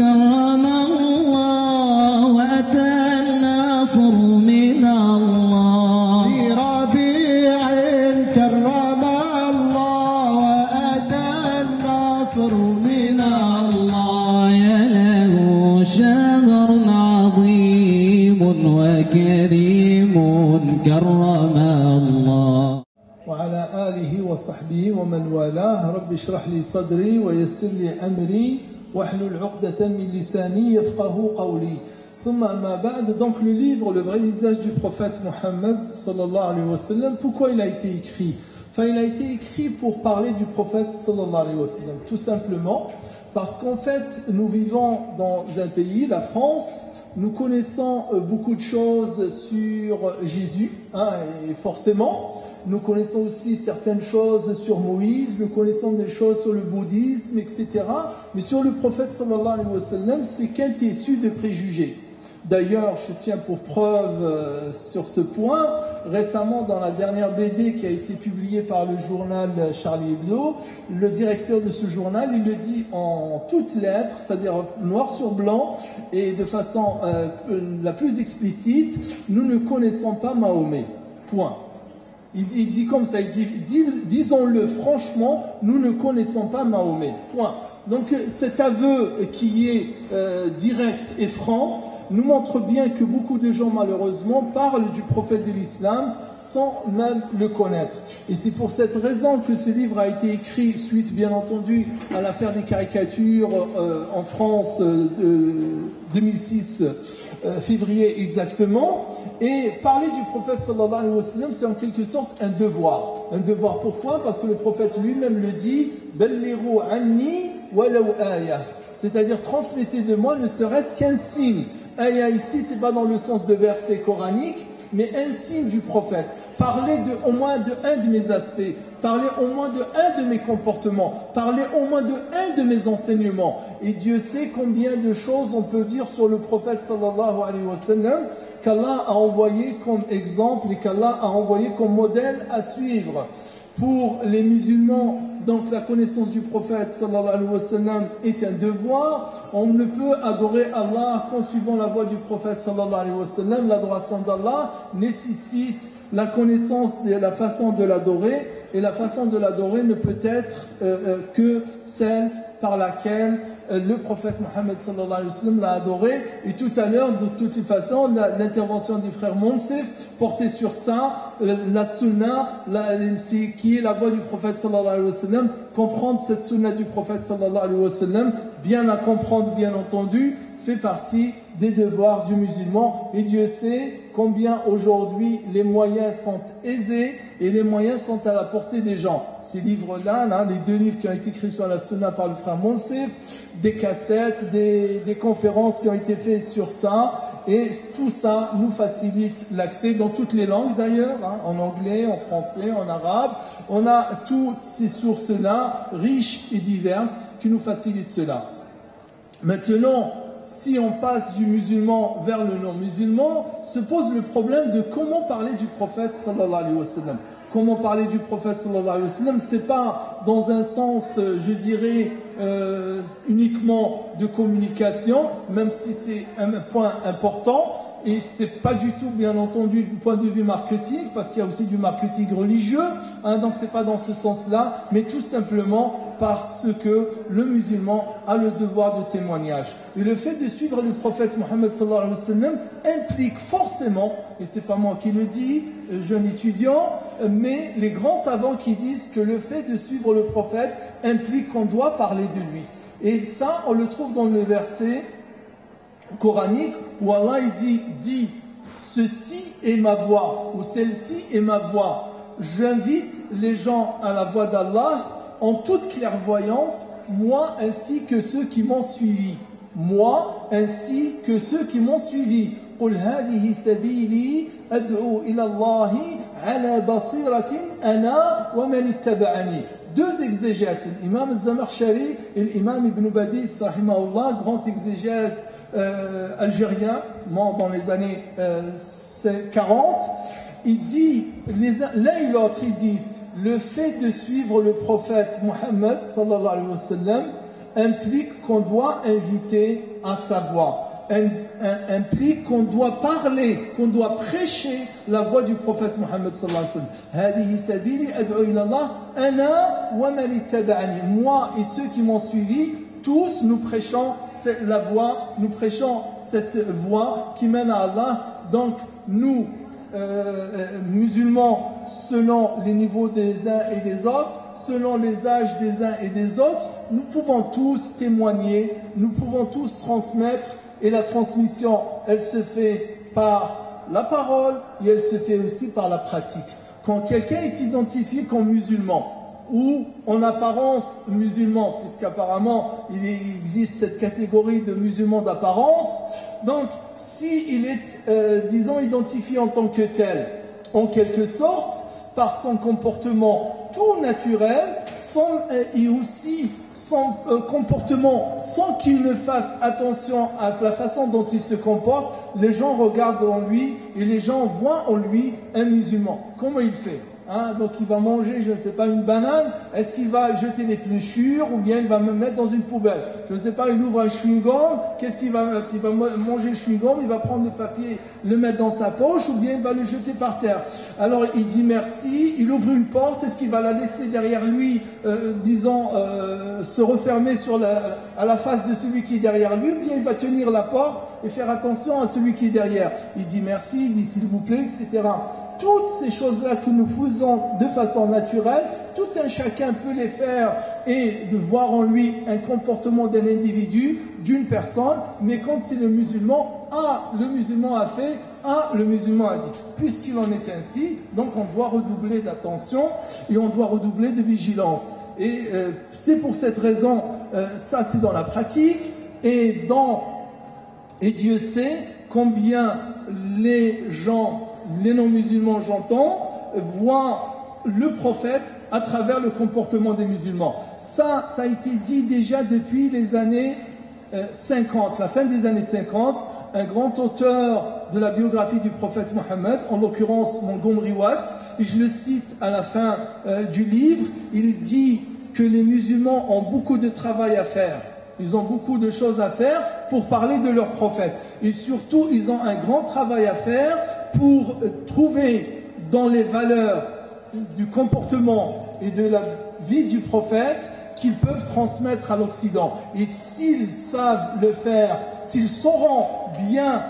كرم الله وأتى الناصر من الله في ربيع كرم الله وأتى الناصر من الله يا له شهر عظيم وكريم كرم الله وعلى آله وصحبه ومن والاه رب اشرح لي صدري ويسر لي أمري واحلل عقدة من لساني يفقه قولي ثم أما بعد. Donc le livre Le vrai visage du prophète Mohammed sallallahu alayhi wa sallam, pourquoi il a été écrit? Enfin, il a été écrit pour parler du prophète sallallahu alayhi wa sallam, tout simplement parce qu'en fait nous vivons dans un pays, la France. Nous connaissons beaucoup de choses sur Jésus, et forcément, nous connaissons aussi certaines choses sur Moïse, nous connaissons des choses sur le bouddhisme, etc. Mais sur le prophète sallallahu alayhi wa sallam, c'est qu'un tissu de préjugés. D'ailleurs, je tiens pour preuve sur ce point, récemment dans la dernière BD qui a été publiée par le journal Charlie Hebdo, le directeur de ce journal, il le dit en toutes lettres, c'est-à-dire noir sur blanc et de façon la plus explicite, nous ne connaissons pas Mahomet, point. Il dit comme ça, il dit, disons-le franchement, nous ne connaissons pas Mahomet, point. Donc cet aveu qui est direct et franc nous montre bien que beaucoup de gens malheureusement parlent du prophète de l'islam sans même le connaître. Et c'est pour cette raison que ce livre a été écrit suite bien entendu à l'affaire des caricatures en France 2006, février exactement. Et parler du prophète sallallahu alayhi wa sallam, c'est en quelque sorte un devoir. Un devoir pourquoi? Parce que le prophète lui-même le dit, Ballighu anni walaw aya, c'est-à-dire transmettez de moi ne serait-ce qu'un signe. Aya ici, c'est pas dans le sens de verset coranique, mais un signe du prophète. Parlez au moins de un de mes aspects, parlez au moins de un de mes comportements, parlez au moins de un de mes enseignements. Et Dieu sait combien de choses on peut dire sur le prophète sallallahu alayhi wa sallam, qu'Allah a envoyé comme exemple et qu'Allah a envoyé comme modèle à suivre. Pour les musulmans, donc la connaissance du prophète sallallahu alayhi wa sallam est un devoir. On ne peut adorer Allah qu'en suivant la voie du prophète sallallahu alayhi wa sallam. L'adoration d'Allah nécessite la connaissance de la façon de l'adorer, et la façon de l'adorer ne peut être que celle par laquelle le prophète Mohammed sallallahu alayhi wa sallam l'a adoré. Et tout à l'heure, de toute façon, l'intervention du frère Monsef portait sur ça, la sunna, qui est la voie du prophète sallallahu alayhi wa sallam. Comprendre cette sunna du prophète sallallahu alayhi wa sallam, bien la comprendre bien entendu, fait partie des devoirs du musulman. Et Dieu sait combien aujourd'hui les moyens sont aisés et les moyens sont à la portée des gens. Ces livres-là, les deux livres qui ont été écrits sur la sunna par le frère Monsef, des cassettes, des conférences qui ont été faites sur ça, et tout ça nous facilite l'accès dans toutes les langues d'ailleurs, en anglais, en français, en arabe. On a toutes ces sources-là, riches et diverses, qui nous facilitent cela. Maintenant, si on passe du musulman vers le non-musulman, se pose le problème de comment parler du prophète sallallahu alayhi wa sallam. Comment parler du prophète sallallahu alayhi wa sallam, c'est pas dans un sens, je dirais, uniquement de communication, même si c'est un point important. Et c'est pas du tout, bien entendu, du point de vue marketing, parce qu'il y a aussi du marketing religieux, donc c'est pas dans ce sens-là, mais tout simplement parce que le musulman a le devoir de témoignage. Et le fait de suivre le prophète Mohammed sallallahu alayhi wa sallam implique forcément, et c'est pas moi qui le dis, jeune étudiant, mais les grands savants qui disent que le fait de suivre le prophète implique qu'on doit parler de lui. Et ça, on le trouve dans le verset coranique où Allah il dit ceci est ma voie ou celle-ci est ma voie. J'invite les gens à la voie d'Allah en toute clairvoyance, moi ainsi que ceux qui m'ont suivi. Moi ainsi que ceux qui m'ont suivi. قل هذه سبيلي أدعو إلى الله على بصيرة أنا ومن اتبعني. Deux exégètes, l'imam Zamakhshari et l'imam Ibn Badis, rahimahullah, grand exégèse algérien, mort dans les années 40, il dit, l'un et l'autre, ils disent, le fait de suivre le prophète Mohammed sallallahu alayhi wa sallam implique qu'on doit inviter à sa voix, implique qu'on doit parler, qu'on doit prêcher la voix du prophète Mohammed sallallahu alayhi wa sallam. Hadihi sabili ad'u ila Allah ana wa man ittaba'ani. Moi et ceux qui m'ont suivi, tous nous prêchons la voix, nous prêchons cette voix qui mène à Allah. Donc nous, musulmans, selon les niveaux des uns et des autres, selon les âges des uns et des autres, nous pouvons tous témoigner, nous pouvons tous transmettre, et la transmission, elle se fait par la parole et elle se fait aussi par la pratique. Quand quelqu'un est identifié comme musulman, ou en apparence musulman, puisqu'apparemment il existe cette catégorie de musulmans d'apparence, donc s'il est, disons, identifié en tant que tel, en quelque sorte, par son comportement tout naturel, et aussi son comportement sans qu'il ne fasse attention à la façon dont il se comporte, les gens regardent en lui et les gens voient en lui un musulman. Comment il fait? Donc il va manger, je ne sais pas, une banane, est-ce qu'il va jeter les l'épluchure ou bien il va me mettre dans une poubelle? Je ne sais pas, il ouvre un chewing-gum, qu'est-ce qu'il va faire? Il va manger le chewing-gum, il va prendre le papier, le mettre dans sa poche ou bien il va le jeter par terre. Alors il dit merci, il ouvre une porte, est-ce qu'il va la laisser derrière lui, disons, se refermer à la face de celui qui est derrière lui, ou bien il va tenir la porte et faire attention à celui qui est derrière. Il dit merci, il dit s'il vous plaît, etc. Toutes ces choses-là que nous faisons de façon naturelle, tout un chacun peut les faire et de voir en lui un comportement d'un individu, d'une personne, mais quand c'est le musulman a fait, le musulman a dit. Puisqu'il en est ainsi, donc on doit redoubler d'attention et on doit redoubler de vigilance. Et c'est pour cette raison, ça c'est dans la pratique, et Dieu sait combien les gens, les non-musulmans, j'entends, voient le prophète à travers le comportement des musulmans. Ça a été dit déjà depuis les années 50, la fin des années 50. Un grand auteur de la biographie du prophète Mohammed, en l'occurrence Montgomery Watt, et je le cite à la fin du livre, il dit que les musulmans ont beaucoup de travail à faire. Ils ont beaucoup de choses à faire pour parler de leur prophète. Et surtout, ils ont un grand travail à faire pour trouver dans les valeurs du comportement et de la vie du prophète qu'ils peuvent transmettre à l'Occident. Et s'ils savent le faire, s'ils sauront bien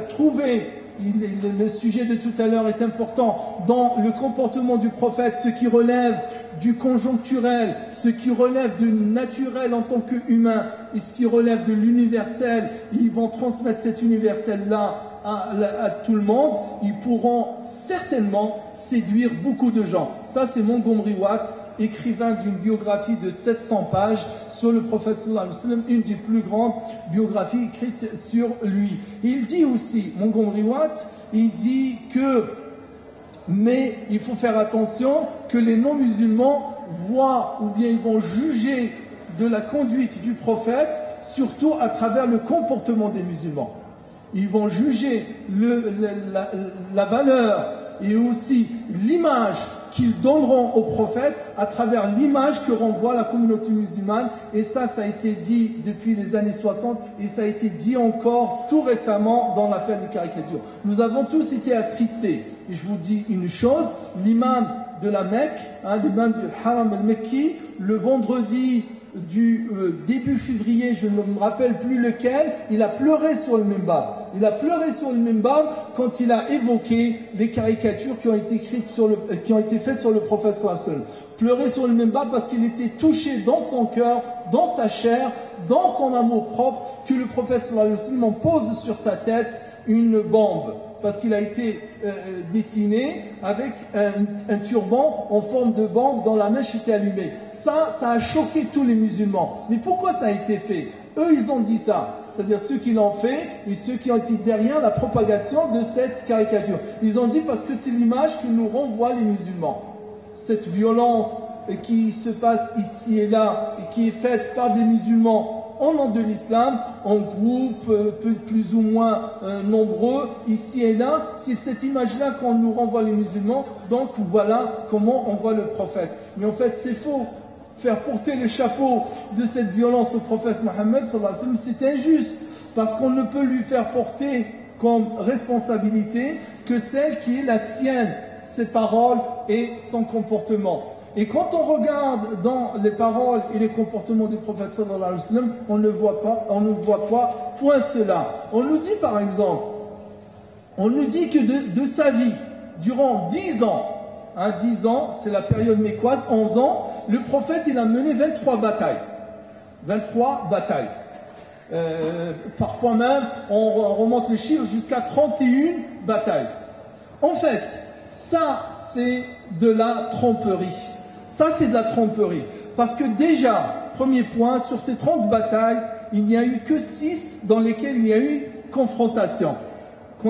trouver, le sujet de tout à l'heure est important, dans le comportement du prophète, ce qui relève du conjoncturel, ce qui relève du naturel en tant qu'humain, et ce qui relève de l'universel, ils vont transmettre cet universel-là à tout le monde, ils pourront certainement séduire beaucoup de gens. Ça, c'est Montgomery Watt, écrivain d'une biographie de 700 pages sur le prophète sallallahu alayhi wa sallam, une des plus grandes biographies écrites sur lui. Il dit aussi, Montgomery Watt, il dit mais il faut faire attention que les non-musulmans voient ou bien ils vont juger de la conduite du prophète, surtout à travers le comportement des musulmans. Ils vont juger la valeur et aussi l'image qu'ils donneront au prophète à travers l'image que renvoie la communauté musulmane. Et ça a été dit depuis les années 60 et ça a été dit encore tout récemment dans l'affaire des caricatures. Nous avons tous été attristés. Et je vous dis une chose, l'imam de la Mecque, l'imam du Haram al-Mekki, le vendredi du début février, je ne me rappelle plus lequel, il a pleuré sur le minbar. Il a pleuré sur le minbar quand il a évoqué les caricatures qui ont été faites sur le prophète sallallahu alayhi wa sallam. Pleurer sur le minbar parce qu'il était touché dans son cœur, dans sa chair, dans son amour propre, que le prophète sallallahu alayhi wa sallam pose sur sa tête une bombe. Parce qu'il a été dessiné avec un turban en forme de bombe dont la mèche était allumée. Ça a choqué tous les musulmans. Mais pourquoi ça a été fait? Eux, ils ont dit ça. C'est-à-dire ceux qui l'ont fait et ceux qui ont été derrière la propagation de cette caricature. Ils ont dit parce que c'est l'image que nous renvoient les musulmans. Cette violence qui se passe ici et là et qui est faite par des musulmans au nom de l'islam, en groupe, plus ou moins nombreux, ici et là, c'est cette image-là qu'on nous renvoie les musulmans, donc voilà comment on voit le prophète. Mais en fait, c'est faux. faire porter le chapeau de cette violence au prophète Mohammed sallallahu alayhi wa sallam, c'est injuste, parce qu'on ne peut lui faire porter comme responsabilité que celle qui est la sienne, ses paroles et son comportement. Et quand on regarde dans les paroles et les comportements du prophète sallallahu alayhi wa sallam, on ne voit pas point cela. On nous dit par exemple, on nous dit que de sa vie, durant 10 ans, 10 ans, c'est la période mécoise, 11 ans, le prophète il a mené 23 batailles. 23 batailles. Parfois même, on remonte le chiffre jusqu'à 31 batailles. En fait, ça c'est de la tromperie. Ça c'est de la tromperie. Parce que déjà, premier point, sur ces 30 batailles, il n'y a eu que 6 dans lesquelles il y a eu confrontation.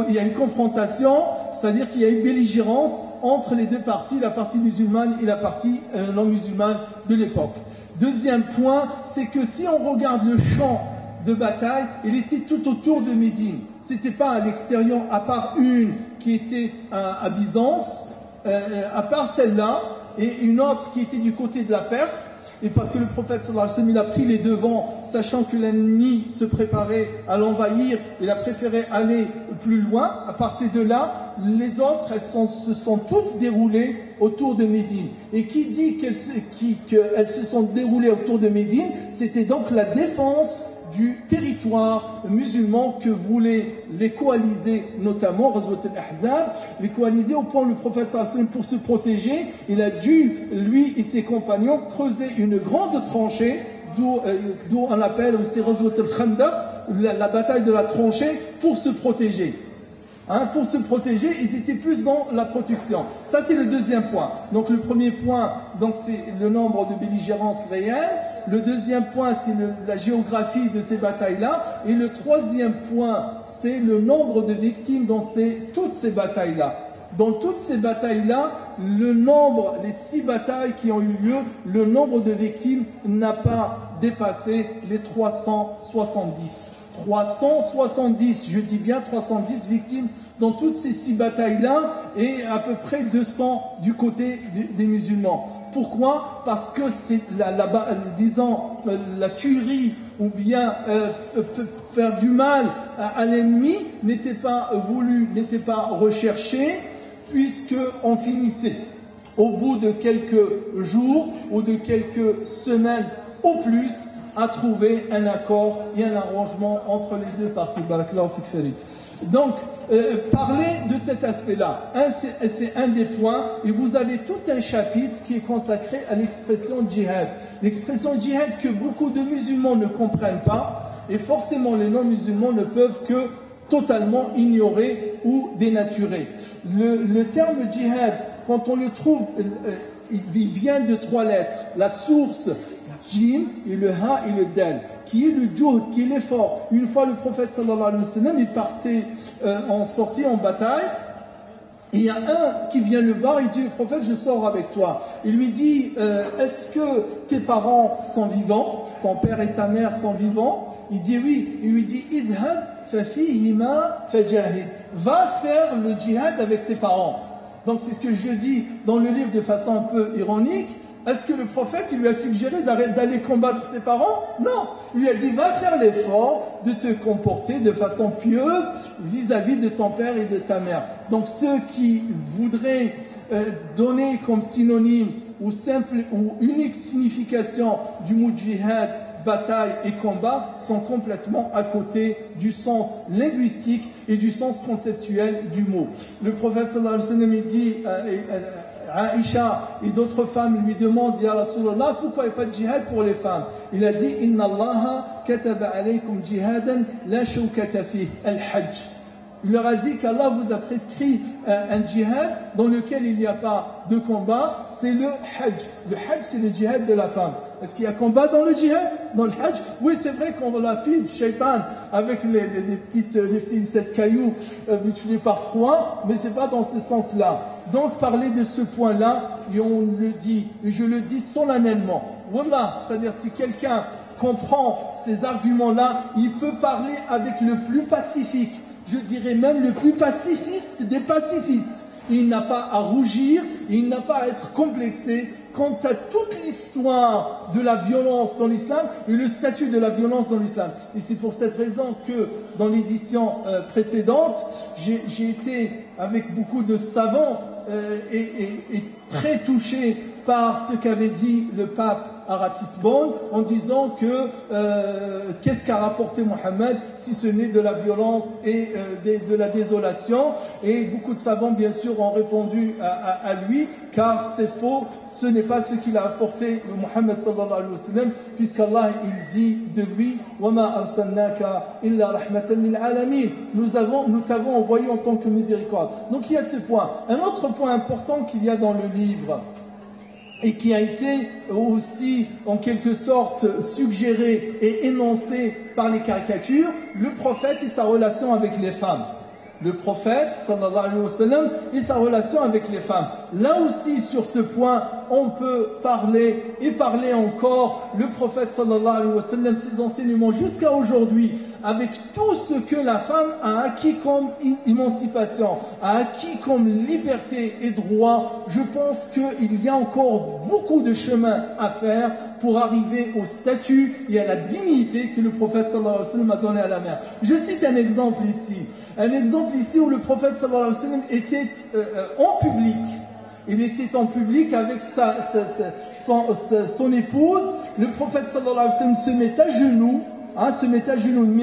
Il y a une confrontation, c'est-à-dire qu'il y a eu belligérance entre les deux parties, la partie musulmane et la partie non musulmane de l'époque. Deuxième point, c'est que si on regarde le champ de bataille, il était tout autour de Médine. C'était pas à l'extérieur, à part une qui était à Byzance, à part celle-là, et une autre qui était du côté de la Perse. Et parce que le prophète sallallahu alayhi wa sallam, il a pris les devants, sachant que l'ennemi se préparait à l'envahir, il a préféré aller plus loin. À part ces deux-là, les autres, se sont toutes déroulées autour de Médine. Et qui dit qu'elles se sont déroulées autour de Médine, c'était donc la défense du territoire musulman que voulaient les coalisés, notamment Ghazwat al-Ahzab, les coalisés au point où le prophète sallallahu alayhi wa sallam, pour se protéger, il a dû, lui et ses compagnons, creuser une grande tranchée, d'où on appelle aussi Ghazwat al-Khandaq, la bataille de la tranchée, pour se protéger. Pour se protéger, ils étaient plus dans la protection. Ça, c'est le deuxième point. Donc, le premier point, c'est le nombre de belligérances réelles. Le deuxième point, c'est la géographie de ces batailles-là. Et le troisième point, c'est le nombre de victimes dans toutes ces batailles-là. Dans toutes ces batailles-là, les 6 batailles qui ont eu lieu, le nombre de victimes n'a pas dépassé les 370. 370, je dis bien 310 victimes dans toutes ces 6 batailles-là et à peu près 200 du côté des musulmans. Pourquoi? Parce que c'est la tuerie ou bien faire du mal à l'ennemi n'était pas voulu, n'était pas recherché, puisqu'on finissait au bout de quelques jours ou de quelques semaines au plus à trouver un accord et un arrangement entre les deux parties. Donc, parler de cet aspect-là, c'est un des points, et vous avez tout un chapitre qui est consacré à l'expression djihad. L'expression djihad que beaucoup de musulmans ne comprennent pas, et forcément les non-musulmans ne peuvent que totalement ignorer ou dénaturer. Le terme djihad, quand on le trouve, il vient de 3 lettres. La source, Jim, et le Ha et le Dal, qui est le juhd, qui est l'effort. Une fois le prophète sallallahu alayhi wa sallam, il partait en sortie, en bataille, et il y a un qui vient le voir, il dit, le prophète, je sors avec toi. Il lui dit, est-ce que tes parents sont vivants? Ton père et ta mère sont vivants? Il dit oui. Il lui dit, idhab fafihima fajahid. Va faire le djihad avec tes parents. Donc c'est ce que je dis dans le livre de façon un peu ironique. Est-ce que le prophète il lui a suggéré d'aller combattre ses parents? Non. Il lui a dit, va faire l'effort de te comporter de façon pieuse vis-à-vis de ton père et de ta mère. Donc ceux qui voudraient donner comme synonyme ou simple ou unique signification du mot djihad, bataille et combat sont complètement à côté du sens linguistique et du sens conceptuel du mot. Le prophète sallallahu alayhi wa sallam il dit Aïcha et d'autres femmes lui demandent, Ya Rasulallah, pourquoi il n'y a pas de djihad pour les femmes? Il a dit, Inna Allah kataba alaykum jihadan la shawkata fih, al-hajj. Il leur a dit qu'Allah vous a prescrit un djihad dans lequel il n'y a pas de combat, c'est le hajj. Le hajj, c'est le djihad de la femme. Est-ce qu'il y a combat dans le djihad? Dans le hajj? Oui, c'est vrai qu'on lapide shaitan avec les petits 7 cailloux multipliés par 3, mais c'est pas dans ce sens-là. Donc, parler de ce point-là, et on le dit, et je le dis solennellement. Wallah, c'est-à-dire si quelqu'un comprend ces arguments-là, il peut parler avec le plus pacifique, je dirais même le plus pacifiste des pacifistes. Il n'a pas à rougir, il n'a pas à être complexé quant à toute l'histoire de la violence dans l'islam et le statut de la violence dans l'islam. Et c'est pour cette raison que dans l'édition précédente, j'ai été avec beaucoup de savants et très touché par ce qu'avait dit le pape à Ratisbonne en disant que qu'est-ce qu'a rapporté Mohammed si ce n'est de la violence et de la désolation, et beaucoup de savants bien sûr ont répondu à lui, car c'est faux, ce n'est pas ce qu'il a apporté Mohammed sallallahu alayhi wa sallam, puisqu'Allah il dit de lui وَمَا أَرْسَلْنَاكَ إِلَّا رَحْمَةً لِلْعَالَمِينَ, nous t'avons envoyé en tant que miséricorde. Donc il y a ce point. Un autre point important qu'il y a dans le livre et qui a été aussi en quelque sorte suggéré et énoncé par les caricatures, le prophète et sa relation avec les femmes. Le prophète sallallahu alayhi wa sallam et sa relation avec les femmes. Là aussi sur ce point on peut parler et parler encore. Le prophète sallallahu alayhi wa sallam, ses enseignements jusqu'à aujourd'hui, avec tout ce que la femme a acquis comme émancipation, a acquis comme liberté et droit, je pense qu'il y a encore beaucoup de chemin à faire pour arriver au statut et à la dignité que le prophète sallallahu alayhi wa sallam a donné à la mère. Je cite un exemple ici où le prophète sallallahu alayhi wa sallam était en public. Il était en public avec son épouse. Le prophète sallallahu alayhi wa sallam se met à genoux, il met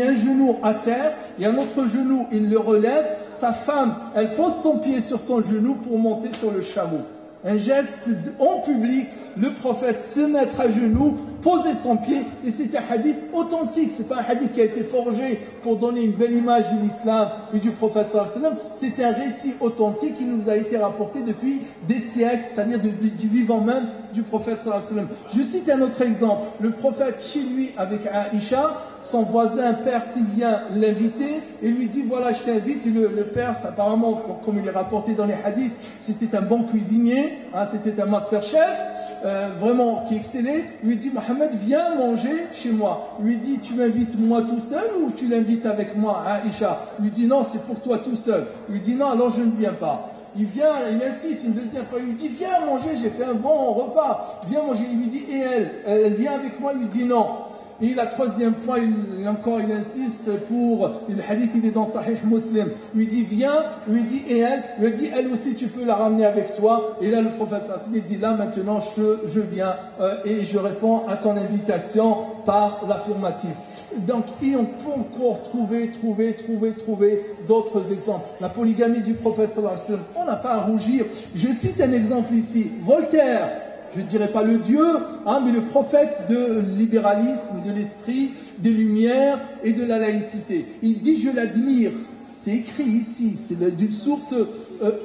un genou à terre et un autre genou il le relève. Sa femme, elle pose son pied sur son genou pour monter sur le chameau. Un geste en public, le prophète se mettre à genoux, poser son pied, et c'est un hadith authentique, c'est pas un hadith qui a été forgé pour donner une belle image de l'islam et du prophète sallallahu alayhi wa sallam, c'est un récit authentique qui nous a été rapporté depuis des siècles, c'est-à-dire du vivant même du prophète sallallahu alayhi wa sallam. Je cite un autre exemple, le prophète chez lui avec Aïcha, son voisin perse il vient l'inviter et lui dit voilà je t'invite. Le perse apparemment, comme il est rapporté dans les hadiths, c'était un bon cuisinier, c'était un master chef, vraiment qui excellait. Lui dit Mohammed viens manger chez moi. Lui dit tu m'invites moi tout seul ou tu l'invites avec moi Aïcha? Lui dit non c'est pour toi tout seul. Lui dit non alors je ne viens pas. Il vient, il insiste une deuxième fois, il lui dit viens manger, j'ai fait un bon repas, viens manger. Il lui dit et elle vient avec moi? Il lui dit non. Et la troisième fois, il insiste pour, le hadith il est dans Sahih Muslim, lui dit viens, lui dit et elle, lui dit elle aussi tu peux la ramener avec toi. Et là le professeur lui dit là maintenant je viens et je réponds à ton invitation par l'affirmative. Donc et on peut encore trouver d'autres exemples. La polygamie du prophète sallallahu alayhi wa sallam, on n'a pas à rougir. Je cite un exemple ici, Voltaire. Je ne dirais pas le Dieu, mais le prophète de libéralisme, de l'esprit, des Lumières et de la laïcité. Il dit je l'admire, c'est écrit ici, c'est d'une source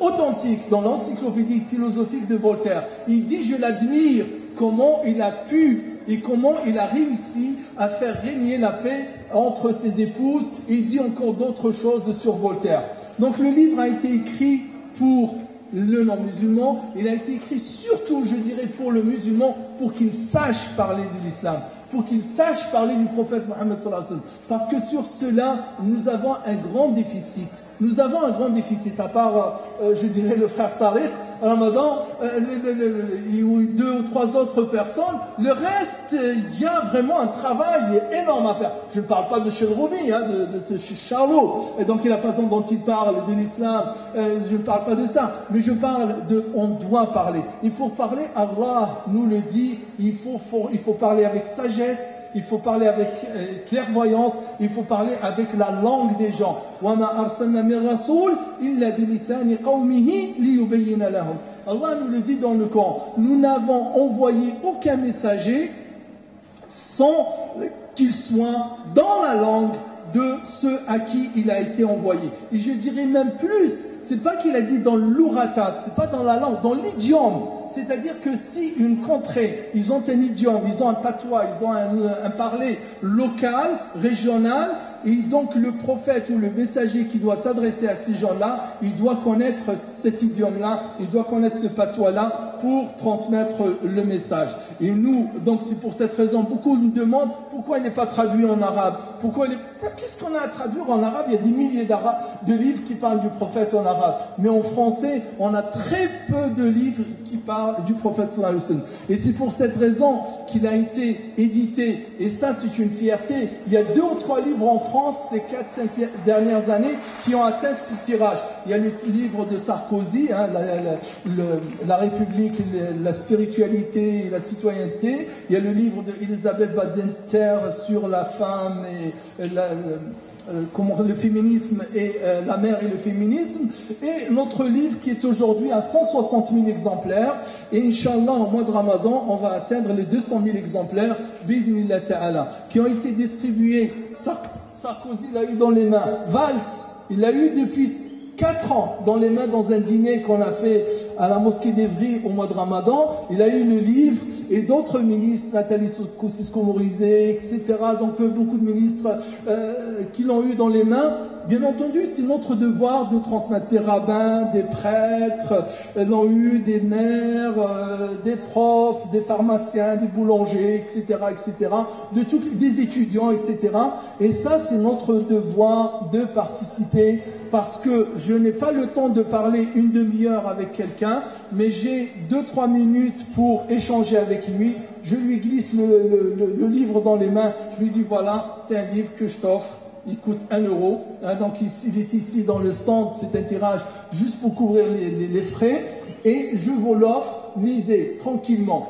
authentique dans l'encyclopédie philosophique de Voltaire. Il dit je l'admire, comment il a pu et comment il a réussi à faire régner la paix entre ses épouses. Et il dit encore d'autres choses sur Voltaire. Donc le livre a été écrit pour le non-musulman, il a été écrit surtout, je dirais, pour le musulman, pour qu'il sache parler de l'islam, pour qu'il sache parler du prophète Mohammed sallallahu alayhi wa sallam. Parce que sur cela, nous avons un grand déficit. Nous avons un grand déficit, à part, je dirais, le frère Tariq, Ramadan, deux ou trois autres personnes. Le reste, il y a vraiment un travail énorme à faire. Je ne parle pas de Chelroubi, de Charlot, et donc la façon dont il parle de l'islam, je ne parle pas de ça, mais je parle de, on doit parler. Et pour parler, Allah nous le dit, il faut parler avec sagesse, il faut parler avec clairvoyance, il faut parler avec la langue des gens. وَمَا أَرْسَلْنَا مِن رَسُولٍ إِلَّا بِلِسَانِ قَوْمِهِ لِيُبَيِّنَ لَهُمْ. Allah nous le dit dans le Coran, nous n'avons envoyé aucun messager sans qu'il soit dans la langue de ceux à qui il a été envoyé. Et je dirais même plus, c'est pas qu'il a dit dans l'ouratat, c'est pas dans la langue, dans l'idiome. C'est-à-dire que si une contrée, ils ont un idiome, ils ont un patois, ils ont un parler local, régional, et donc le prophète ou le messager qui doit s'adresser à ces gens-là, il doit connaître cet idiome-là, il doit connaître ce patois-là pour transmettre le message. Et nous, donc c'est pour cette raison, beaucoup nous demandent pourquoi il n'est pas traduit en arabe. Qu'est-ce qu'on a à traduire en arabe? Il y a des milliers de livres qui parlent du prophète en arabe. Mais en français, on a très peu de livres qui parlent parle du prophète sallallahu alayhi wa sallam. Et c'est pour cette raison qu'il a été édité, et ça c'est une fierté. Il y a 2 ou 3 livres en France ces 4-5 dernières années qui ont atteint ce tirage. Il y a le livre de Sarkozy, hein, la République, la spiritualité et la citoyenneté. Il y a le livre d'Elisabeth Badinter sur la femme et le féminisme et la mère et le féminisme, et notre livre qui est aujourd'hui à 160 000 exemplaires, et Inch'Allah au mois de Ramadan on va atteindre les 200 000 exemplaires Bidnillah Ta'ala, qui ont été distribués. Sarkozy l'a eu dans les mains, Valls il l'a eu depuis 4 ans dans les mains dans un dîner qu'on a fait à la mosquée d'Evry au mois de Ramadan. Il a eu le livre, et d'autres ministres, Nathalie Kosciusko-Morizet, etc. Donc beaucoup de ministres qui l'ont eu dans les mains. Bien entendu, c'est notre devoir de transmettre. Des rabbins, des prêtres l'ont eu, des maires, des profs, des pharmaciens, des boulangers, etc., etc., des étudiants, etc. Et ça, c'est notre devoir de participer, parce que je n'ai pas le temps de parler une demi-heure avec quelqu'un, mais j'ai 2-3 minutes pour échanger avec lui. Je lui glisse le livre dans les mains, je lui dis voilà, c'est un livre que je t'offre. Il coûte 1 euro, hein, donc il est ici dans le stand, c'est un tirage juste pour couvrir les frais, et je vous l'offre, lisez tranquillement.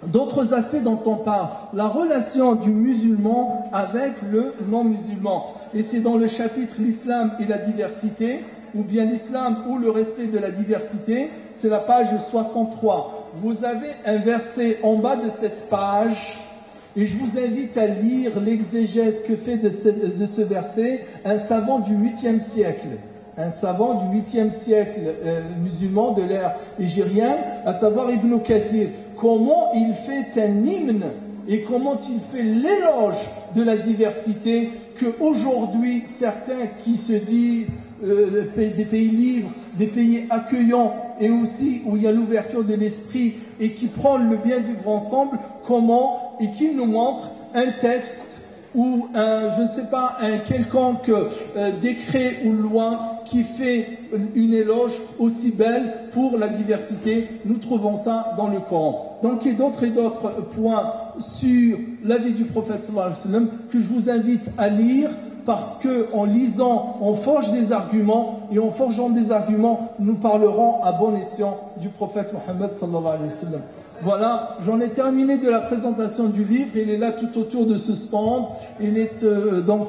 D'autres aspects dont on parle, la relation du musulman avec le non-musulman, et c'est dans le chapitre l'islam et la diversité, ou bien l'islam ou le respect de la diversité, c'est la page 63. Vous avez un verset en bas de cette page, et je vous invite à lire l'exégèse que fait de ce verset un savant du 8e siècle. Un savant du 8e siècle musulman de l'ère hégirienne, à savoir Ibn Kathir. Comment il fait un hymne et comment il fait l'éloge de la diversité, qu'aujourd'hui certains qui se disent des pays libres, des pays accueillants, et aussi où il y a l'ouverture de l'esprit et qui prônent le bien vivre ensemble, comment, et qu'il nous montre un texte ou je ne sais pas, un quelconque décret ou loi qui fait une éloge aussi belle pour la diversité. Nous trouvons ça dans le Coran. Donc il y a d'autres et d'autres points sur la vie du prophète sallallahu alayhi wa sallam que je vous invite à lire, parce qu'en lisant, on forge des arguments, et en forgeant des arguments, nous parlerons à bon escient du prophète Mohammed sallallahu alayhi wa sallam. Voilà, j'en ai terminé de la présentation du livre. Il est là tout autour de ce stand. Il est donc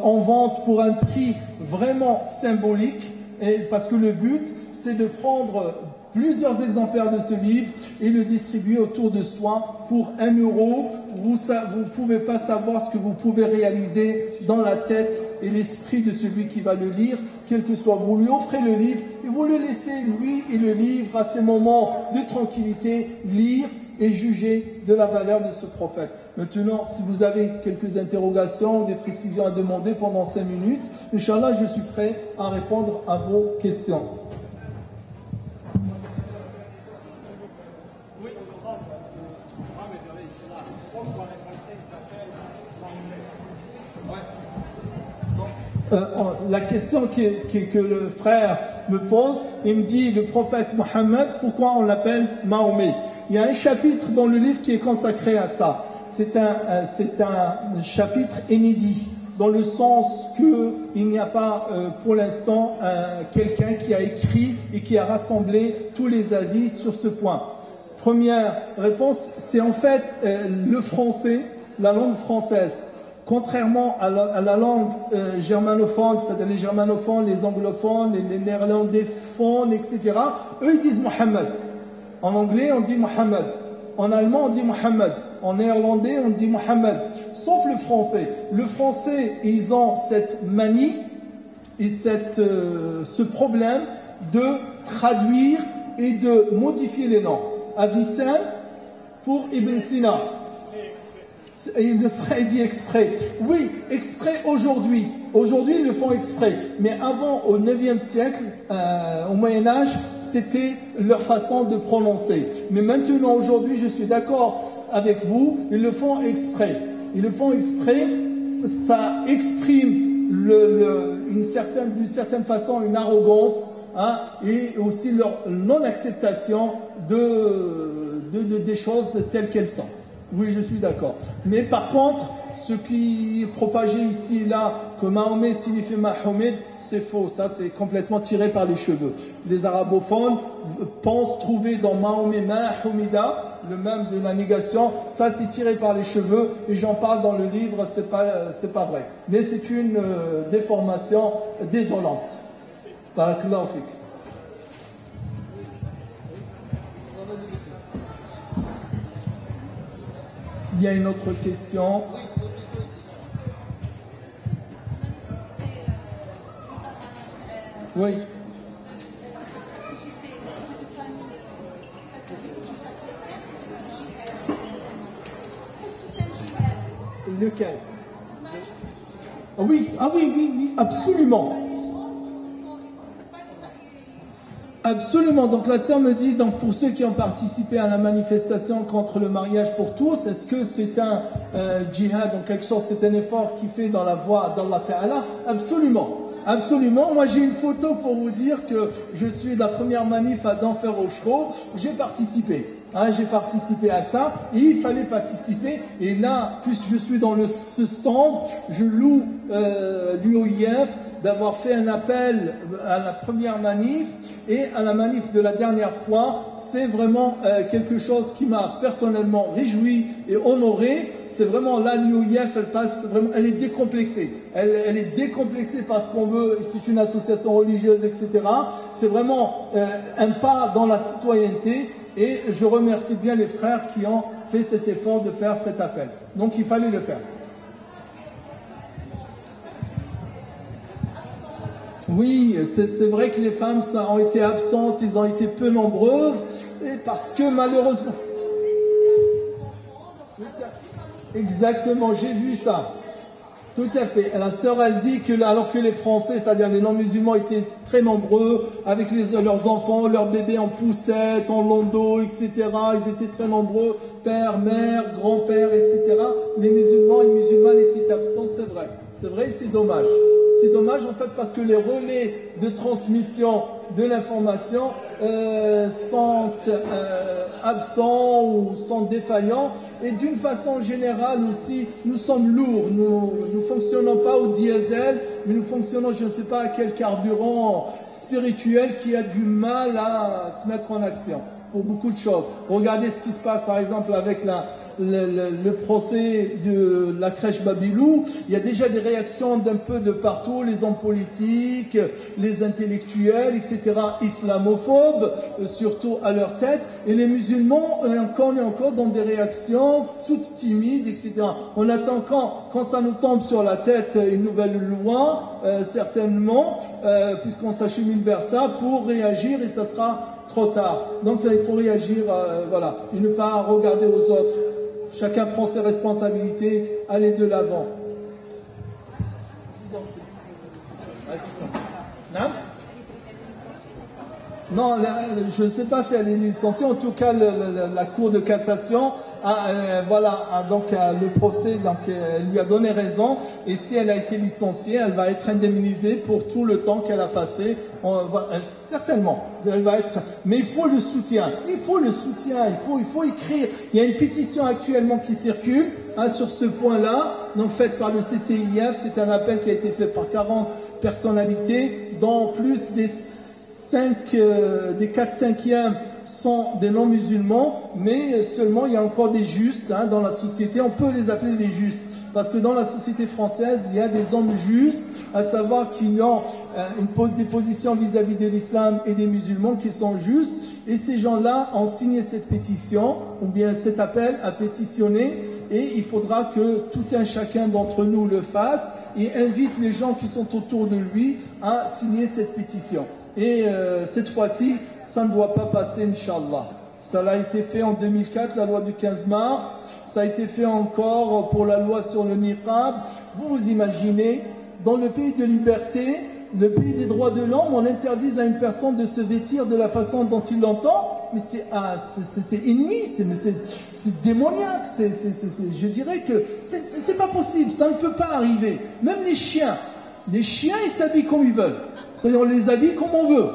en vente pour un prix vraiment symbolique, et parce que le but, c'est de prendre plusieurs exemplaires de ce livre et le distribuer autour de soi pour 1 euro. Vous ne pouvez pas savoir ce que vous pouvez réaliser dans la tête et l'esprit de celui qui va le lire, quel que soit. Vous lui offrez le livre et vous le laissez, lui et le livre, à ces moments de tranquillité, lire et juger de la valeur de ce prophète. Maintenant, si vous avez quelques interrogations ou des précisions à demander pendant 5 minutes, Inch'Allah, je suis prêt à répondre à vos questions. La question que le frère me pose, il me dit, le prophète Mohammed, pourquoi on l'appelle Mahomet? Il y a un chapitre dans le livre qui est consacré à ça. C'est un chapitre inédit, dans le sens qu'il n'y a pas pour l'instant quelqu'un qui a écrit et qui a rassemblé tous les avis sur ce point. Première réponse, c'est en fait le français, la langue française. Contrairement à la langue germanophone, c'est-à-dire les germanophones, les anglophones, les néerlandophones, etc., eux ils disent Mohammed. En anglais on dit Mohammed, en allemand on dit Mohammed, en néerlandais on dit Mohammed, sauf le français. Le français, ils ont cette manie et ce problème de traduire et de modifier les noms. Avicenne pour Ibn Sina. Et le frère dit exprès. Oui, exprès aujourd'hui. Aujourd'hui, ils le font exprès. Mais avant, au 9e siècle, au Moyen-Âge, c'était leur façon de prononcer. Mais maintenant, aujourd'hui, je suis d'accord avec vous, ils le font exprès. Ils le font exprès, ça exprime d'une certaine façon une arrogance hein, et aussi leur non-acceptation des choses telles qu'elles sont. Oui, je suis d'accord. Mais par contre, ce qui est propagé ici et là, que Mahomet signifie Mahomet, c'est faux. Ça, c'est complètement tiré par les cheveux. Les arabophones pensent trouver dans Mahomet Mahomida, le même de la négation. Ça, c'est tiré par les cheveux. Et j'en parle dans le livre, c'est pas vrai. Mais c'est une déformation désolante. Barakallahu fik. Il y a une autre question. Oui. Lequel? Oui, oui, absolument. Absolument. Donc la sœur me dit, donc pour ceux qui ont participé à la manifestation contre le mariage pour tous, est-ce que c'est un djihad, en quelque sorte, c'est un effort qui fait dans la voie d'Allah Ta'ala? Absolument. Absolument. Moi, j'ai une photo pour vous dire que je suis de la première manif à d'Enfer au Chro. J'ai participé. Hein, j'ai participé à ça et il fallait participer. Et là, puisque je suis dans ce stand, je loue l'UOIF d'avoir fait un appel à la première manif et à la manif de la dernière fois. C'est vraiment quelque chose qui m'a personnellement réjoui et honoré. C'est vraiment là, l'UOIF, elle est décomplexée. Elle est décomplexée parce qu'on veut, c'est une association religieuse, etc. C'est vraiment un pas dans la citoyenneté. Et je remercie bien les frères qui ont fait cet effort de faire cet appel. Donc il fallait le faire. Oui, c'est vrai que les femmes ont été absentes, ils ont été peu nombreuses, et parce que malheureusement... Exactement, j'ai vu ça. Tout à fait. La sœur, elle dit que alors que les Français, c'est-à-dire les non-musulmans, étaient très nombreux, avec leurs enfants, leurs bébés en poussette, en landau, etc. Ils étaient très nombreux, père, mère, grand-père, etc. Les musulmans et musulmanes étaient absents, c'est vrai. C'est vrai et c'est dommage. C'est dommage en fait parce que les relais de transmission de l'information sont absents ou sont défaillants. Et d'une façon générale aussi, nous sommes lourds. Nous ne fonctionnons pas au diesel, mais nous fonctionnons, je ne sais pas à quel carburant spirituel qui a du mal à se mettre en action pour beaucoup de choses. Regardez ce qui se passe par exemple avec le procès de la crèche Babilou. Il y a déjà des réactions d'un peu de partout, les hommes politiques, les intellectuels, etc., islamophobes, surtout à leur tête, et les musulmans encore et encore dans des réactions toutes timides, etc. On attend quand ça nous tombe sur la tête une nouvelle loi, certainement, puisqu'on s'achemine vers ça, pour réagir, et ça sera trop tard. Donc là, il faut réagir, voilà, et ne pas regarder aux autres. Chacun prend ses responsabilités, aller de l'avant. Non, je ne sais pas si elle est licenciée. En tout cas, la Cour de cassation le procès, donc elle lui a donné raison. Et si elle a été licenciée, elle va être indemnisée pour tout le temps qu'elle a passé. Certainement, elle va être. Mais il faut le soutien. Il faut le soutien. Il faut écrire. Il y a une pétition actuellement qui circule sur ce point-là, donc faite par le CCIF. C'est un appel qui a été fait par 40 personnalités, dont plus des 4/5e sont des non-musulmans, mais seulement il y a encore des justes dans la société. On peut les appeler les justes, parce que dans la société française, il y a des hommes justes, à savoir qui ont des positions vis-à-vis de l'islam et des musulmans qui sont justes, et ces gens-là ont signé cette pétition, ou bien cet appel à pétitionner, et il faudra que tout un chacun d'entre nous le fasse, et invite les gens qui sont autour de lui à signer cette pétition. Et cette fois-ci, ça ne doit pas passer, Inch'Allah. Ça a été fait en 2004, la loi du 15 mars. Ça a été fait encore pour la loi sur le niqab. Vous imaginez, dans le pays de liberté, le pays des droits de l'homme, on interdise à une personne de se vêtir de la façon dont il l'entend. Mais c'est inouï, c'est démoniaque. Je dirais que c'est pas possible, ça ne peut pas arriver. Même les chiens, ils s'habillent comme ils veulent. C'est-à-dire on les habille comme on veut.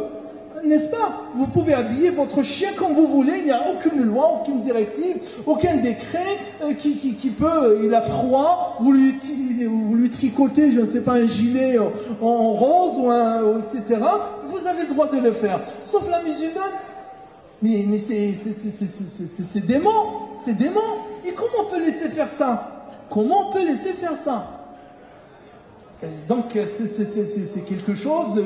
n'est-ce pas? Vous pouvez habiller votre chien comme vous voulez, il n'y a aucune loi, aucune directive, aucun décret qui peut, il a froid, vous lui tricotez, je ne sais pas, un gilet en rose etc. Vous avez le droit de le faire. Sauf la musulmane. Mais c'est dément, c'est dément. Et comment on peut laisser faire ça? Comment on peut laisser faire ça? Donc c'est quelque chose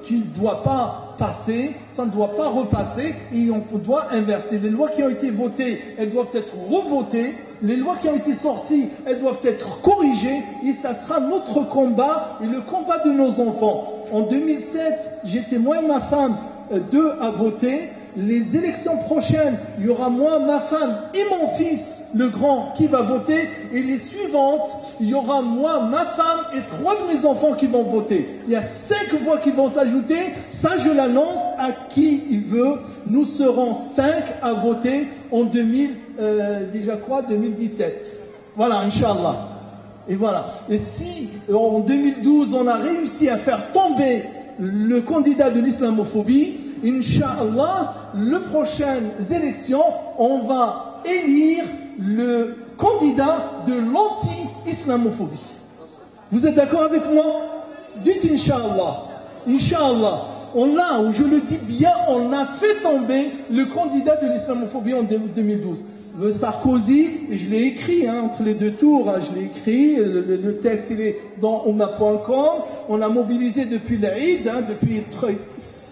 qui ne doit pas passer, ça ne doit pas repasser, et on doit inverser. Les lois qui ont été votées, elles doivent être revotées. Les lois qui ont été sorties, elles doivent être corrigées, et ça sera notre combat et le combat de nos enfants. En 2007, j'étais moi et ma femme deux à voter. Les élections prochaines, il y aura moi, ma femme et mon fils, le grand, qui va voter. Et les suivantes, il y aura moi, ma femme et 3 de mes enfants qui vont voter. Il y a 5 voix qui vont s'ajouter. Ça, je l'annonce à qui il veut. Nous serons 5 à voter en 2017. Voilà, Inch'Allah. Et voilà. Et si en 2012, on a réussi à faire tomber le candidat de l'islamophobie, Inch'Allah, les prochaines élections, on va élire le candidat de l'anti-islamophobie. Vous êtes d'accord avec moi? Dites Inch'Allah. Inch'Allah. Je le dis bien, on a fait tomber le candidat de l'islamophobie en 2012. Le Sarkozy, je l'ai écrit entre les deux tours, je l'ai écrit, le texte il est dans ouma.com, on a mobilisé depuis l'Aïd, depuis 6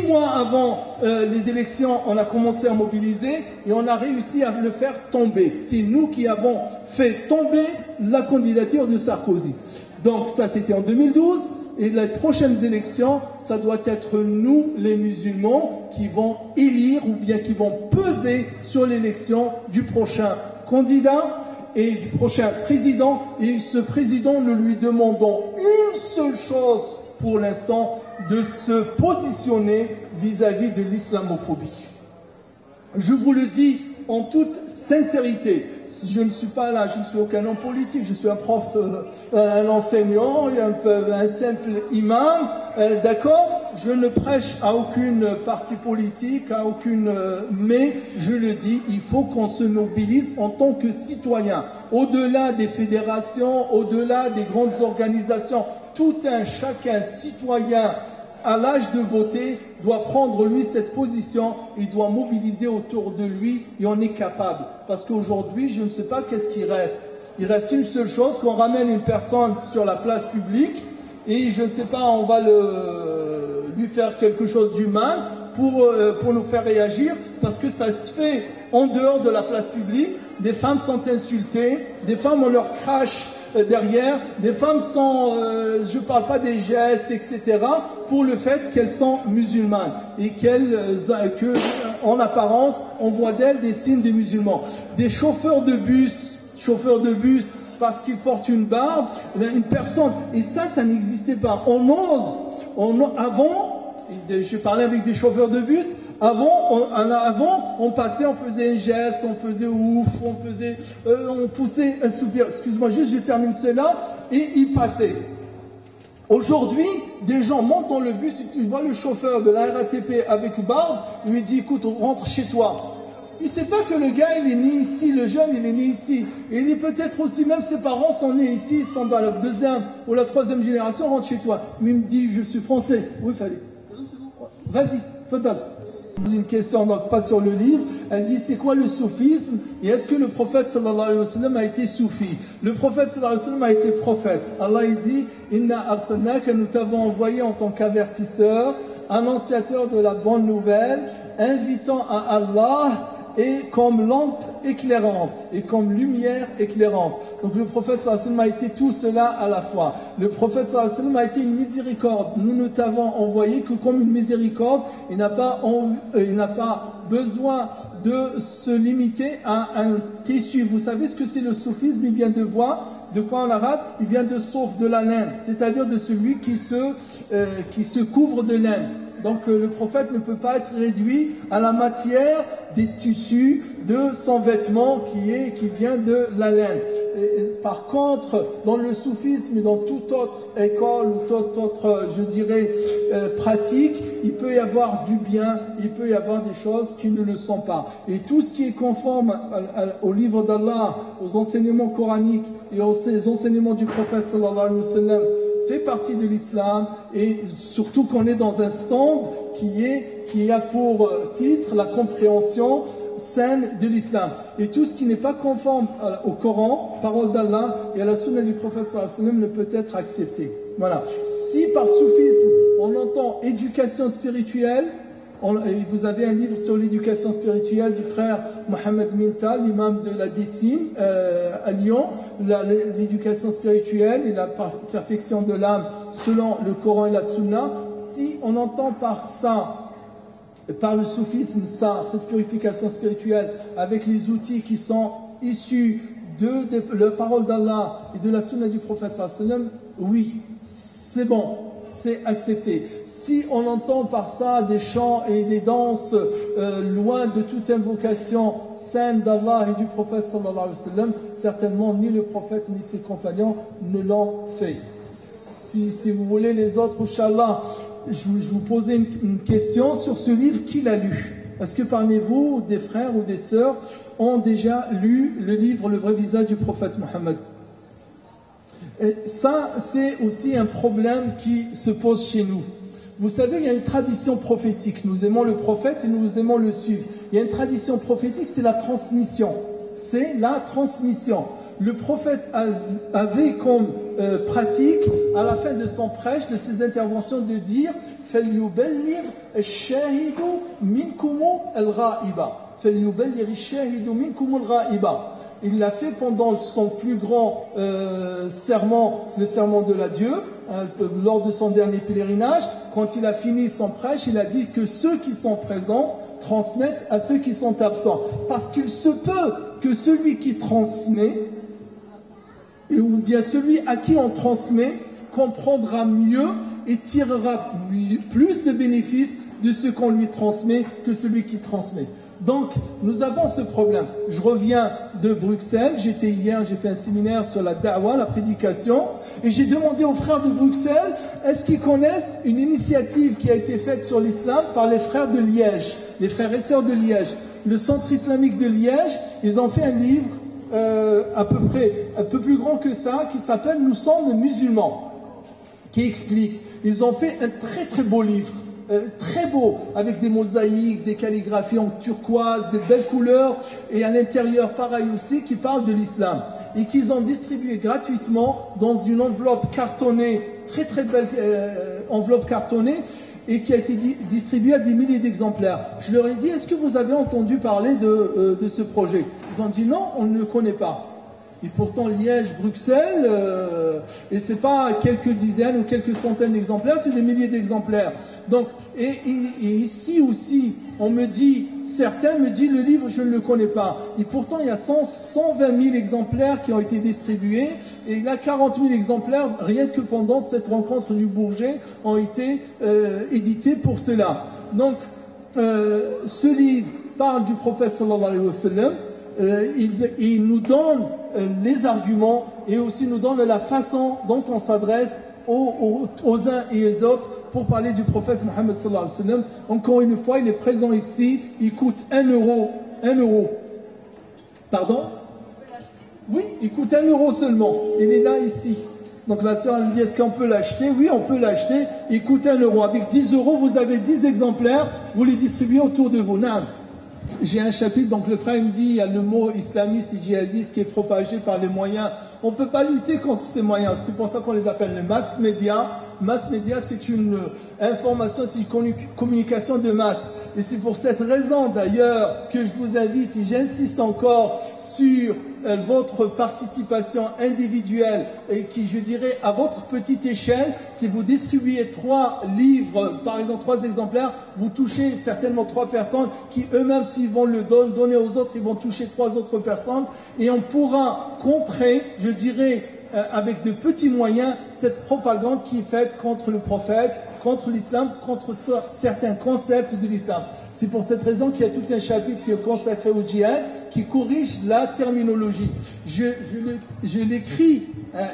mois avant les élections, on a commencé à mobiliser et on a réussi à le faire tomber. C'est nous qui avons fait tomber la candidature de Sarkozy. Donc ça c'était en 2012 et les prochaines élections, ça doit être nous les musulmans qui vont élire ou bien qui vont peser sur l'élection du prochain candidat et du prochain président. Et ce président, nous lui demandons une seule chose pour l'instant, de se positionner vis-à-vis de l'islamophobie. Je vous le dis en toute sincérité, je ne suis pas là, je ne suis aucun homme politique, je suis un prof, un enseignant, un simple imam, d'accord? Je ne prêche à aucune parti politique, mais je le dis, il faut qu'on se mobilise en tant que citoyen. Au-delà des fédérations, au-delà des grandes organisations, tout un chacun citoyen à l'âge de voter doit prendre lui cette position, il doit mobiliser autour de lui et on est capable. Parce qu'aujourd'hui, je ne sais pas qu'est-ce qui reste. Il reste une seule chose, qu'on ramène une personne sur la place publique et je ne sais pas, on va lui faire quelque chose d'humain pour nous faire réagir parce que ça se fait en dehors de la place publique. Des femmes sont insultées, des femmes on leur crache derrière, des femmes sont, je ne parle pas des gestes, etc., pour le fait qu'elles sont musulmanes et qu'en apparence, on voit d'elles des signes des musulmans. Des chauffeurs de bus, parce qu'ils portent une barbe, une personne, et ça n'existait pas. Avant, je parlais avec des chauffeurs de bus, avant, on passait, on faisait un geste, on faisait ouf, on poussait un soupir. Excuse-moi, juste je termine cela, et il passait. Aujourd'hui, des gens montent dans le bus, tu vois le chauffeur de la RATP avec barbe, lui dit écoute, rentre chez toi. Il ne sait pas que le gars, il est né ici, le jeune, il est né ici. Et il est peut-être aussi, même ses parents sont nés ici, ils sont dans la 2e ou la 3e génération, rentre chez toi. Mais il me dit, je suis français. Oui, fallait. Vas-y, fadal. Une question, donc pas sur le livre, elle dit c'est quoi le soufisme et est-ce que le prophète sallallahu alayhi wa sallam a été soufi? Le prophète sallallahu alayhi wa sallam a été prophète. Allah il dit Inna arsalnaka, nous t'avons envoyé en tant qu'avertisseur, annonciateur de la bonne nouvelle, invitant à Allah et comme lampe éclairante et comme lumière éclairante. Donc le prophète sallallahu alayhi wa sallam a été tout cela à la fois. Le prophète sallallahu alayhi wa sallam a été une miséricorde. Nous t'avons envoyé que comme une miséricorde. Il n'a pas besoin de se limiter à un tissu. Vous savez ce que c'est le soufisme? Il vient de quoi en arabe? Il vient de sauf, de la laine, c'est-à-dire de celui qui se couvre de laine. Donc le prophète ne peut pas être réduit à la matière des tissus de son vêtement qui vient de la laine. Par contre, dans le soufisme et dans toute autre école ou toute autre, je dirais, pratique, il peut y avoir du bien, il peut y avoir des choses qui ne le sont pas. Et tout ce qui est conforme au livre d'Allah, aux enseignements coraniques et aux enseignements du prophète sallallahu alayhi wa sallam, fait partie de l'islam, et surtout qu'on est dans un stand qui a pour titre la compréhension saine de l'islam. Et tout ce qui n'est pas conforme au Coran, parole d'Allah, et à la sunna du prophète sallallahu alayhi wa sallam ne peut être accepté. Voilà. Si par soufisme on entend éducation spirituelle, vous avez un livre sur l'éducation spirituelle du frère Mohamed Minta, l'imam de la Dessine à Lyon, l'éducation spirituelle et la perfection de l'âme selon le Coran et la Sunna. Si on entend par ça, par le soufisme, cette purification spirituelle avec les outils qui sont issus de la parole d'Allah et de la Sunna du prophète sallallahu alayhi wa sallam, oui, c'est bon, c'est accepté. Si on entend par ça des chants et des danses loin de toute invocation saine d'Allah et du prophète sallallahu alayhi wa sallam, certainement ni le prophète ni ses compagnons ne l'ont fait. Si vous voulez les autres, Inch'Allah, je vous posais une question sur ce livre, qui l'a lu? Est-ce que parmi vous, des frères ou des sœurs, ont déjà lu le livre Le vrai visage du prophète Mohammed? Et ça, c'est aussi un problème qui se pose chez nous. Vous savez, il y a une tradition prophétique. Nous aimons le prophète et nous aimons le suivre. Il y a une tradition prophétique, c'est la transmission. C'est la transmission. Le prophète avait comme pratique, à la fin de son prêche, de ses interventions, de dire فَلْيُبَلِّغْ الشَّاهِدُ مِنْكُمُ الْغَائِبَ فَلْيُبَلِّغْ الشَّاهِدُ مِنْكُمُ الْغَائِبَ. Il l'a fait pendant son plus grand serment, le serment de l'adieu, lors de son dernier pèlerinage. Quand il a fini son prêche, il a dit que ceux qui sont présents transmettent à ceux qui sont absents. Parce qu'il se peut que celui qui transmet, ou bien celui à qui on transmet, comprendra mieux et tirera plus de bénéfices de ce qu'on lui transmet que celui qui transmet. Donc, nous avons ce problème. Je reviens de Bruxelles, j'étais hier, j'ai fait un séminaire sur la da'wa, la prédication, et j'ai demandé aux frères de Bruxelles, est-ce qu'ils connaissent une initiative qui a été faite sur l'islam par les frères de Liège, les frères et sœurs de Liège. Le centre islamique de Liège, ils ont fait un livre à peu près, un peu plus grand que ça, qui s'appelle « Nous sommes musulmans », qui explique. Ils ont fait un très très beau livre. Très beau, avec des mosaïques, des calligraphies en turquoise, des belles couleurs, et à l'intérieur pareil aussi, qui parle de l'islam, et qu'ils ont distribué gratuitement dans une enveloppe cartonnée, très très belle enveloppe cartonnée, et qui a été distribuée à des milliers d'exemplaires. Je leur ai dit, est-ce que vous avez entendu parler de ce projet? Ils ont dit non, on ne le connaît pas. Et pourtant Liège, Bruxelles, et c'est pas quelques dizaines ou quelques centaines d'exemplaires, c'est des milliers d'exemplaires. Donc, et ici aussi, certains me disent le livre je ne le connais pas. Et pourtant il y a 120 000 exemplaires qui ont été distribués, et il y a 40 000 exemplaires rien que pendant cette rencontre du Bourget ont été édités pour cela. Donc, ce livre parle du prophète sallallahu alayhi wa sallam. Il nous donne les arguments et aussi nous donne la façon dont on s'adresse aux uns et aux autres pour parler du prophète Mohammed sallallahu alayhi wa sallam. Encore une fois, il est présent ici, il coûte 1 euro. 1 euro. Pardon? Oui, il coûte 1 euro seulement. Il est là ici. Donc la sœur elle me dit, est-ce qu'on peut l'acheter? Oui, on peut l'acheter. Il coûte 1 euro. Avec 10 euros, vous avez 10 exemplaires. Vous les distribuez autour de vous. Non. J'ai un chapitre, donc le frère me dit, il y a le mot islamiste et djihadiste qui est propagé par les moyens. On ne peut pas lutter contre ces moyens. C'est pour ça qu'on les appelle les mass médias. Mass média, c'est une information, c'est une communication de masse. Et c'est pour cette raison d'ailleurs que je vous invite, et j'insiste encore sur votre participation individuelle et qui, je dirais, à votre petite échelle, si vous distribuez 3 livres, par exemple 3 exemplaires, vous touchez certainement 3 personnes qui eux-mêmes, s'ils vont le donner aux autres, ils vont toucher 3 autres personnes et on pourra contrer, je dirais, avec de petits moyens cette propagande qui est faite contre le prophète, contre l'islam, contre certains concepts de l'islam. C'est pour cette raison qu'il y a tout un chapitre qui est consacré au djihad, qui corrige la terminologie. Je l'écris,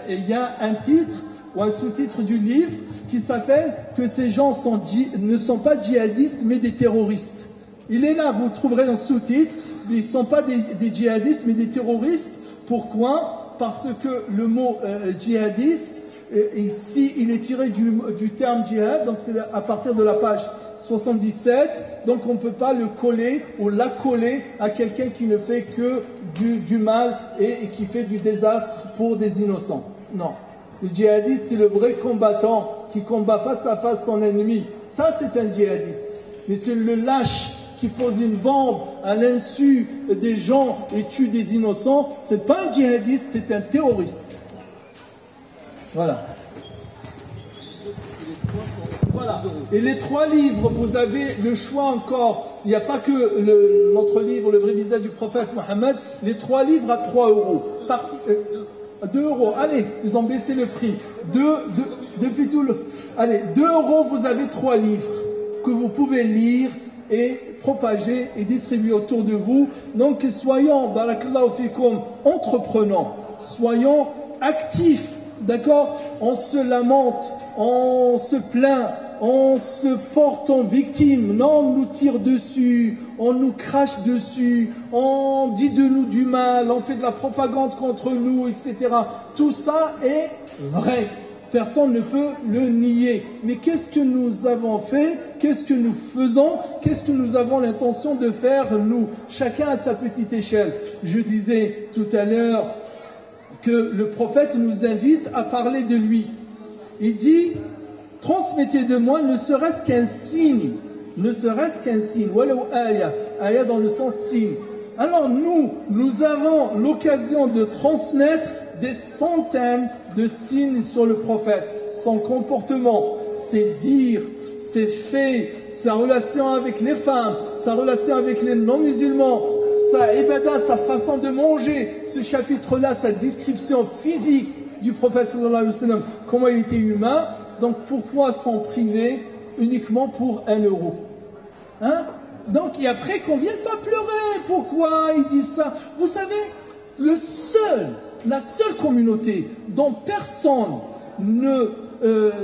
il y a un titre ou un sous-titre du livre qui s'appelle « Que ces gens ne sont pas djihadistes mais des terroristes ». Il est là, vous le trouverez en sous-titre, ils ne sont pas des djihadistes mais des terroristes. Pourquoi? Parce que le mot djihadiste, ici, il est tiré du terme djihad, donc c'est à partir de la page 77, donc on ne peut pas le coller ou la coller à quelqu'un qui ne fait que du mal et qui fait du désastre pour des innocents. Non. Le djihadiste, c'est le vrai combattant qui combat face à face son ennemi. Ça, c'est un djihadiste. Mais c'est le lâche qui pose une bombe à l'insu des gens et tue des innocents. C'est pas un djihadiste, c'est un terroriste. Voilà. Voilà. Et les 3 livres, vous avez le choix encore. Il n'y a pas que notre livre, le vrai visage du prophète Mohammed. Les 3 livres à 3 €. 2 €. Allez, ils ont baissé le prix. Depuis tout le. Allez, 2 €, vous avez 3 livres que vous pouvez lire et propager et distribuer autour de vous. Donc, soyons, barakallahu fikum, entreprenants. Soyons actifs. D'accord? On se lamente, on se plaint, on se porte en victime. Non, on nous tire dessus, on nous crache dessus, on dit de nous du mal, on fait de la propagande contre nous, etc. Tout ça est vrai. Personne ne peut le nier. Mais qu'est-ce que nous avons fait? Qu'est-ce que nous faisons? Qu'est-ce que nous avons l'intention de faire, nous? Chacun à sa petite échelle. Je disais tout à l'heure que le prophète nous invite à parler de lui. Il dit, transmettez de moi ne serait-ce qu'un signe, ne serait-ce qu'un signe, walaw aya, aya dans le sens signe. Alors nous avons l'occasion de transmettre des centaines de signes sur le prophète, son comportement, ses dires, ses faits, sa relation avec les femmes, sa relation avec les non-musulmans, sa ibada, sa façon de manger, ce chapitre-là, sa description physique du prophète sallallahu alayhi wa sallam, comment il était humain. Donc pourquoi s'en priver uniquement pour 1 €? Hein? Donc et après qu'on vienne pas pleurer, pourquoi il dit ça? Vous savez, la seule communauté dont personne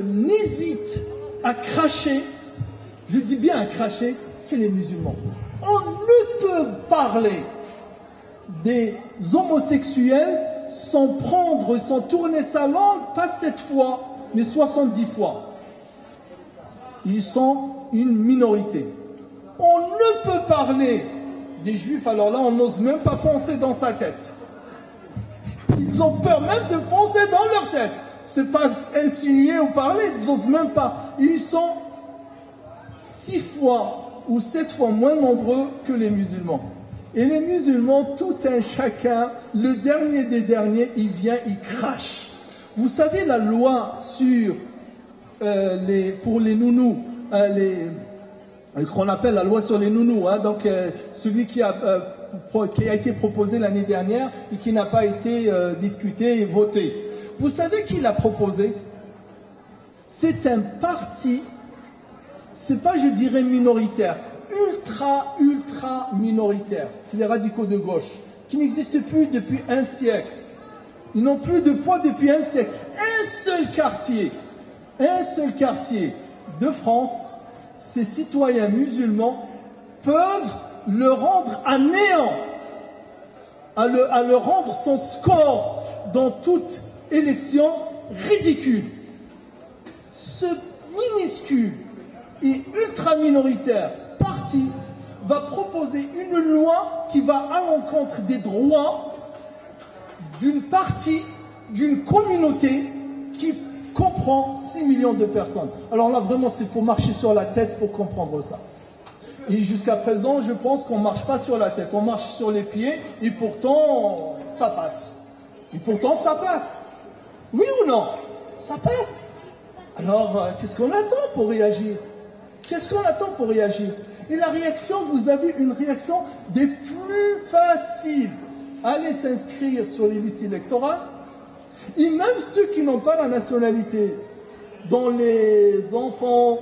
n'hésite à cracher, je dis bien à cracher, c'est les musulmans. On ne peut parler des homosexuels sans tourner sa langue, pas 7 fois, mais 70 fois. Ils sont une minorité. On ne peut parler des juifs, alors là, on n'ose même pas penser dans sa tête. Ils ont peur même de penser dans leur tête. C'est pas insinuer ou parler, ils n'osent même pas. Ils sont 6 fois ou 7 fois moins nombreux que les musulmans. Et les musulmans, tout un chacun, le dernier des derniers, il vient, il crache. Vous savez la loi sur pour les nounous, qu'on appelle la loi sur les nounous, hein, donc celui qui a été proposé l'année dernière et qui n'a pas été discuté et voté. Vous savez qui l'a proposé? C'est un parti, c'est pas, je dirais, minoritaire, ultra minoritaire. C'est les radicaux de gauche, qui n'existent plus depuis un siècle. Ils n'ont plus de poids depuis un siècle. Un seul quartier de France, ces citoyens musulmans peuvent le rendre à néant, à le rendre son score dans toute élection ridicule. Ce minuscule et ultra minoritaire parti va proposer une loi qui va à l'encontre des droits d'une partie, d'une communauté qui comprend 6 millions de personnes. Alors là, vraiment, il faut marcher sur la tête pour comprendre ça. Et jusqu'à présent, je pense qu'on ne marche pas sur la tête, on marche sur les pieds, et pourtant, ça passe. Oui ou non? Ça passe. Alors, qu'est-ce qu'on attend pour réagir? Et la réaction, vous avez une réaction des plus faciles. Allez s'inscrire sur les listes électorales Et même ceux qui n'ont pas la nationalité, dont les enfants,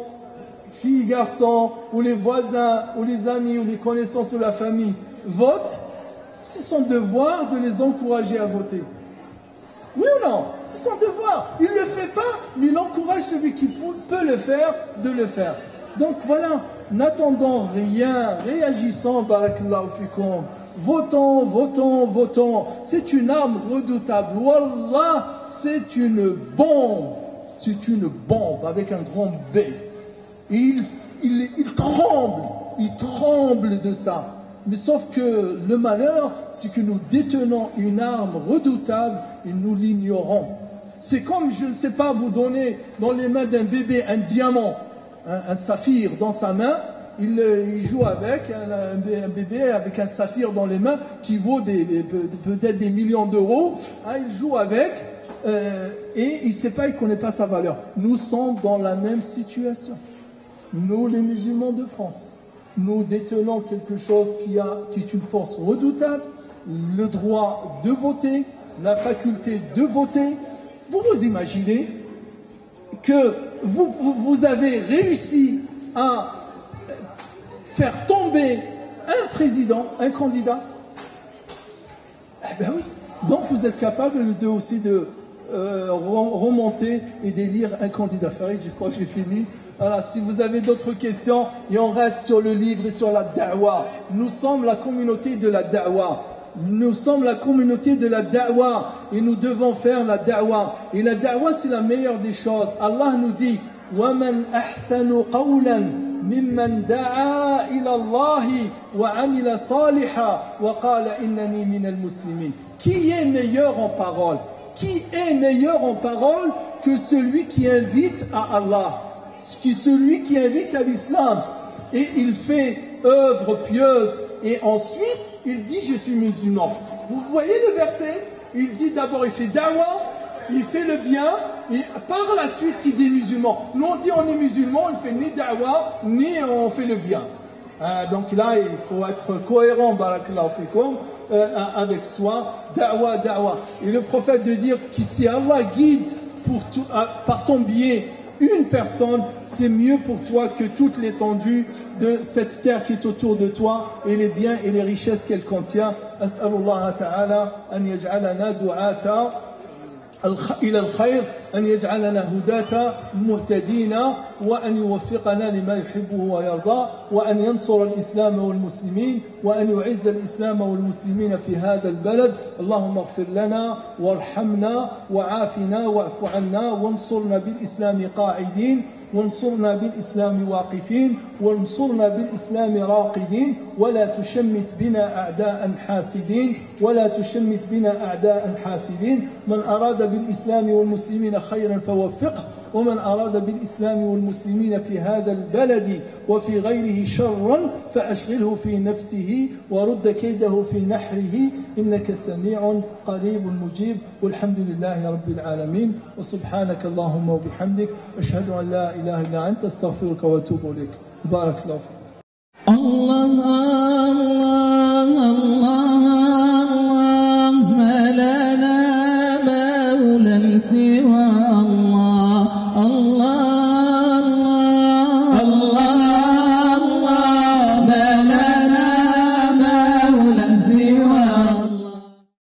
filles, garçons, ou les voisins, ou les amis, ou les connaissances ou la famille votent, c'est son devoir de les encourager à voter. Oui ou non? C'est son devoir. Il ne le fait pas, mais il encourage celui qui peut le faire de le faire. Donc voilà, n'attendons rien, réagissons, barakallahu fikum. Votons, votons, votons. C'est une arme redoutable. Wallah, c'est une bombe. C'est une bombe avec un grand B. Et il tremble de ça. Mais sauf que le malheur, c'est que nous détenons une arme redoutable et nous l'ignorons. C'est comme, je ne sais pas, vous donner dans les mains d'un bébé un diamant, un saphir dans sa main, il joue avec, un bébé avec un saphir dans les mains qui vaut peut-être des millions d'euros, il joue avec et il ne sait pas, il ne connaît pas sa valeur. Nous sommes dans la même situation. Nous, les musulmans de France, nous détenons quelque chose qui est une force redoutable, le droit de voter, la faculté de voter. Vous imaginez que vous avez réussi à faire tomber un président, un candidat. Eh bien oui. Donc vous êtes capable aussi de remonter et d'élire un candidat. Farid, je crois que j'ai fini. Voilà, si vous avez d'autres questions, et on reste sur le livre et sur la da'wa. Nous sommes la communauté de la da'wa. Nous sommes la communauté de la da'wa et nous devons faire la da'wa. Et la da'wa, c'est la meilleure des choses. Allah nous dit وَمَنْ أَحْسَنُ قَوْلًا مِمَّنْ دَعَا إِلَى اللَّهِ وَعَمِلَ صَالِحًا وَقَالَ إِنَّنِي مِنَ الْمُسْلِمِينَ. Qui est meilleur en parole? Qui est meilleur en parole que celui qui invite à Allah, celui qui invite à l'islam et il fait œuvre pieuse et ensuite il dit je suis musulman. Vous voyez le verset? Il dit d'abord il fait da'wa, il fait le bien et par la suite il dit musulman. Nous on dit on est musulman, on ne fait ni da'wa ni on fait le bien. Donc là il faut être cohérent barakallahu fikum avec soi, da'wa, da'wa. Et le prophète de dire que si Allah guide par ton biais une personne, c'est mieux pour toi que toute l'étendue de cette terre qui est autour de toi et les biens et les richesses qu'elle contient. As'alullah ta'ala an yaj'alana du'ata إلى الخير أن يجعلنا هداة مهتدين وأن يوفقنا لما يحبه ويرضى وأن ينصر الإسلام والمسلمين وأن يعز الإسلام والمسلمين في هذا البلد. اللهم اغفر لنا وارحمنا وعافنا واعف عنا وانصرنا بالإسلام قاعدين وانصرنا بالإسلام واقفين وانصرنا بالإسلام راقدين ولا تشمت بنا أعداء حاسدين ولا تشمت بنا أعداء حاسدين. من أراد بالإسلام والمسلمين خيرا فوفقه ومن أراد بالإسلام والمسلمين في هذا البلد وفي غيره شرا فأشغله في نفسه ورد كيده في نحره إنك سميع قريب مجيب والحمد لله رب العالمين وسبحانك اللهم وبحمدك أشهد أن لا إله إلا أنت أستغفرك وأتوب إليك. بارك الله فيك. الله الله